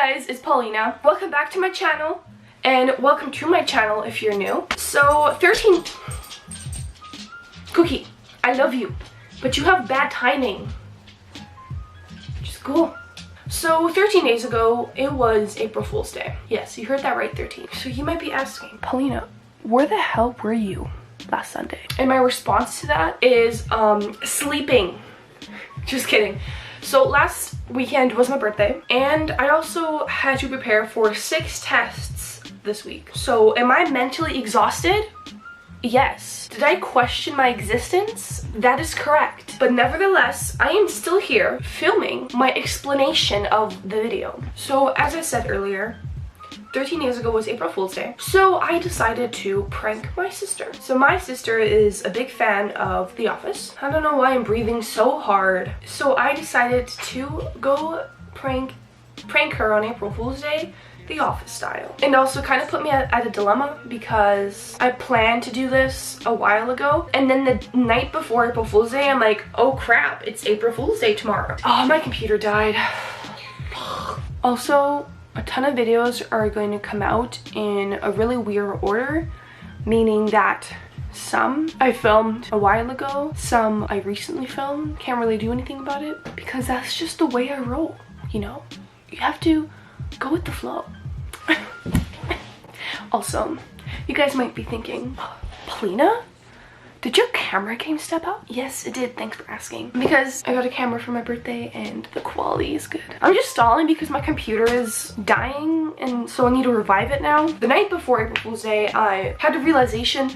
guys, it's Paulina. Welcome back to my channel, and welcome to my channel if you're new. So 13 Cookie, I love you, but you have bad timing, which is cool. So 13 days ago, it was April Fool's Day. Yes, you heard that right, 13. So you might be asking, Paulina, where the hell were you last Sunday? And my response to that is sleeping. Just kidding. So last weekend was my birthday, and I also had to prepare for 6 tests this week. So am I mentally exhausted? Yes. Did I question my existence? That is correct. But nevertheless, I am still here filming my explanation of the video. So as I said earlier, 13 days ago was April Fool's Day, so I decided to prank my sister. So my sister is a big fan of The Office. I don't know why I'm breathing so hard. So I decided to go prank her on April Fool's Day, The Office style. And also kind of put me at a dilemma because I planned to do this a while ago, and then the night before April Fool's Day, I'm like, oh crap, it's April Fool's Day tomorrow. Oh, my computer died. Also, a ton of videos are going to come out in a really weird order, meaning that some I filmed a while ago, some I recently filmed. Can't really do anything about it because that's just the way I roll, you know? You have to go with the flow. Also, you guys might be thinking, Paulina? Did your camera game step up? Yes, it did. Thanks for asking. Because I got a camera for my birthday and the quality is good. I'm just stalling because my computer is dying, and so I need to revive it now. The night before April Fool's Day, I had a realization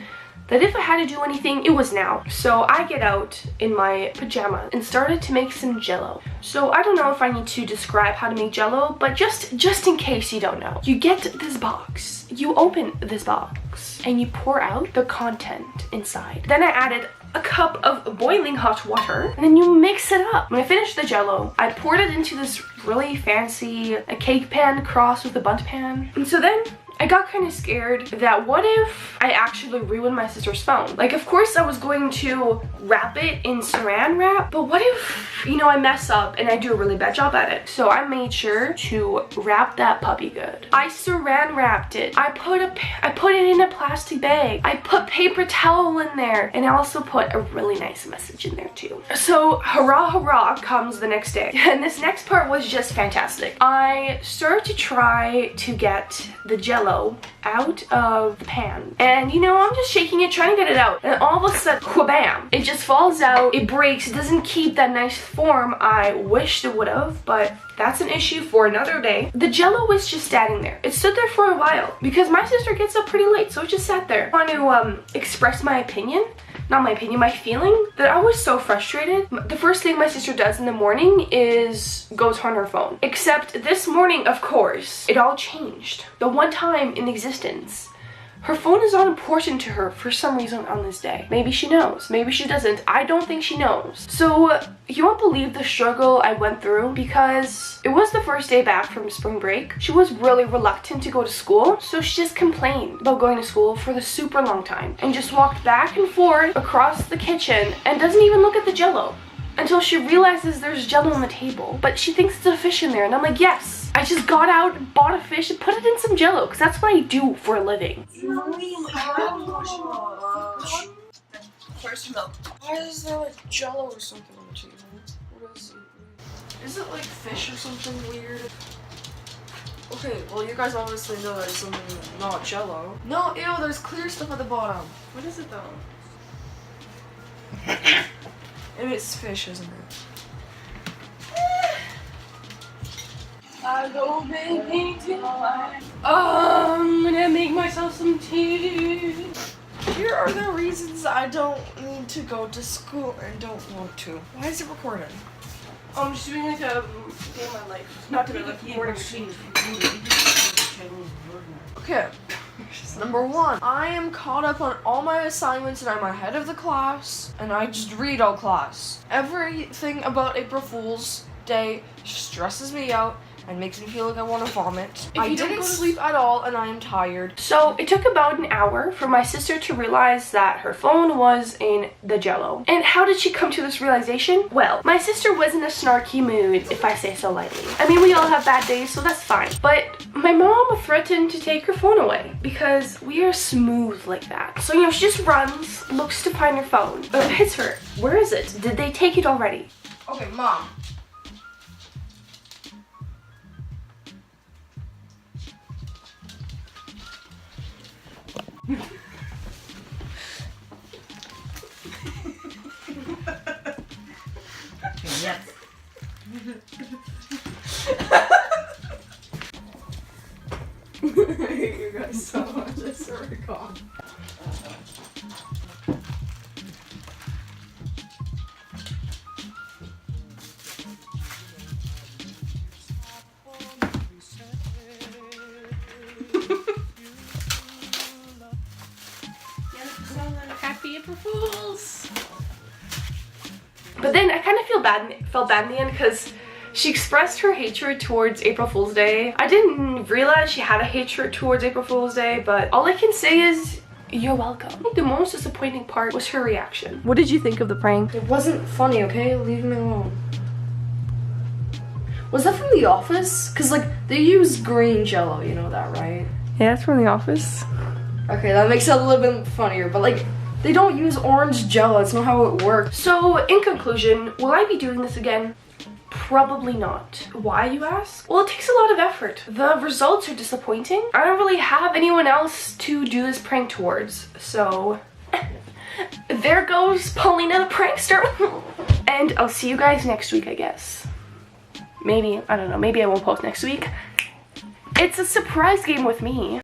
that if I had to do anything, it was now. So I get out in my pajamas and started to make some jello. So I don't know if I need to describe how to make jello, but just in case you don't know. You get this box, you open this box, and you pour out the content inside. Then I added a cup of boiling hot water, and then you mix it up. When I finished the jello, I poured it into this really fancy cake pan crossed with a bundt pan. And so then I got kind of scared that what if I actually ruined my sister's phone? Like, of course I was going to wrap it in saran wrap, but what if, you know, I mess up and I do a really bad job at it? So I made sure to wrap that puppy good. I saran wrapped it. I put it in a plastic bag. I put paper towel in there, and I also put a really nice message in there too. So hurrah hurrah comes the next day, and this next part was just fantastic. I started to try to get the jello out of the pan, and you know, I'm just shaking it, trying to get it out, and all of a sudden, wha-bam, it just falls out. It breaks. It doesn't keep that nice form I wished it would have, but that's an issue for another day. The jello was just standing there. It stood there for a while because my sister gets up pretty late, so it just sat there. I want to express my opinion. Not my opinion, my feeling that I was so frustrated. The first thing my sister does in the morning is go turn her phone. Except this morning, of course, it all changed. The one time in existence, her phone is not important to her for some reason on this day. Maybe she knows, maybe she doesn't. I don't think she knows. So you won't believe the struggle I went through because it was the first day back from spring break. She was really reluctant to go to school, so she just complained about going to school for the super long time and just walked back and forth across the kitchen and doesn't even look at the jello until she realizes there's jello on the table. But she thinks it's a fish in there, and I'm like, yes. I just got out, bought a fish, and put it in some jello, because that's what I do for a living. First milk. Why is there like jello or something on the table? What is it? Is it like fish or something weird? Okay, well you guys obviously know that it's something not jello. No, ew, there's clear stuff at the bottom. What is it though? Maybe it's fish, isn't it? I'm gonna make myself some tea. Here are the reasons I don't need to go to school and don't want to. Why is it recording? I'm just doing like a day of my life. Not to be like recording machine. Okay. Number 1, I am caught up on all my assignments and I'm ahead of the class, and I just read all class. Everything about April Fool's Day stresses me out, It makes me feel like I want to vomit. If I you don't didn't go to sleep at all and I am tired. So it took about an hour for my sister to realize that her phone was in the Jello. And how did she come to this realization? Well, my sister was in a snarky mood, if I say so lightly. I mean, we all have bad days, so that's fine. But my mom threatened to take her phone away because we are smooth like that. So, you know, she just runs, looks to find her phone. It hits her. Where is it? Did they take it already? Okay, Mom. Yes. I hate you guys so much, I swear to God. Happy April Fools! But then I kind of felt bad in the end because she expressed her hatred towards April Fool's Day. I didn't realize she had a hatred towards April Fool's Day, but all I can say is you're welcome. I think the most disappointing part was her reaction. What did you think of the prank? It wasn't funny, okay? Leave me alone. Was that from The Office? Because, like, they use green Jello, you know that, right? Yeah, it's from The Office. Okay, that makes it a little bit funnier, but, like, they don't use orange Jello. That's not how it works. So, in conclusion, will I be doing this again? Probably not. Why, you ask? Well, it takes a lot of effort. The results are disappointing. I don't really have anyone else to do this prank towards, so there goes Paulina the prankster. And I'll see you guys next week, I guess. Maybe, I don't know, maybe I won't post next week. It's a surprise game with me.